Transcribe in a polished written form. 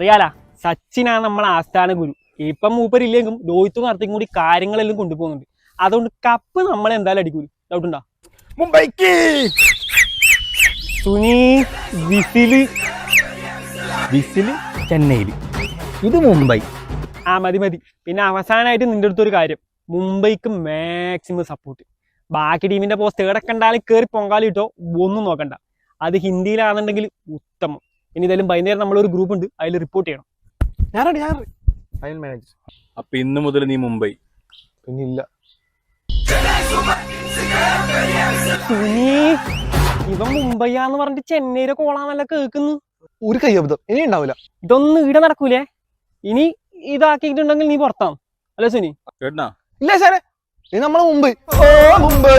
അറിയാല സച്ചിനാണ് നമ്മളെ ആസ്ഥാന ഗുരു. ഇപ്പം മൂപ്പരില്ലെങ്കിലും രോഹിത്തും കാർത്തിക്കും കൂടി കാര്യങ്ങളെല്ലാം കൊണ്ടുപോകുന്നുണ്ട്. അതുകൊണ്ട് കപ്പ് നമ്മളെ എന്തായാലും അടിക്കൂല. ഡൗട്ടുണ്ടോ? മുംബൈക്ക് സുനി വിസില് ചെന്നൈയില്. ഇത് മുംബൈ. മതി. പിന്നെ അവസാനമായിട്ട് നിന്റെ അടുത്തൊരു കാര്യം, മുംബൈക്ക് മാക്സിമം സപ്പോർട്ട്. ബാക്കി ടീമിന്റെ പോസ്റ്റ് എവിടെ കണ്ടാലും കയറി പൊങ്കാലിട്ടോ, ഒന്നും നോക്കണ്ട. അത് ഹിന്ദിയിലാണെന്നുണ്ടെങ്കിൽ ഉത്തമം. ഇനി ഇതെല്ലാം വൈകുന്നേരം നമ്മളൊരു ഗ്രൂപ്പ് ഉണ്ട്, അതിൽ റിപ്പോർട്ട് ചെയ്യണം. അപ്പൊ ഇന്ന് മുതൽ നീ മുംബൈ. പിന്നില്ല. ഇവൻ മുംബൈയാന്ന് പറഞ്ഞിട്ട് ചെന്നൈയിലെ കോളാന്നല്ല കേൾക്കുന്നു. ഒരു കയ്യബദ്ധം ഇനി ഉണ്ടാവില്ല. ഇതൊന്നും ഇവിടെ നടക്കൂലേ. ഇനി ഇതാക്കിയിട്ടുണ്ടെങ്കിൽ നീ പുറത്താവും അല്ലേ സുനി? കേട്ടാ? ഇല്ല സാറേ, ഇത് നമ്മളെ മുംബൈ. മുംബൈ.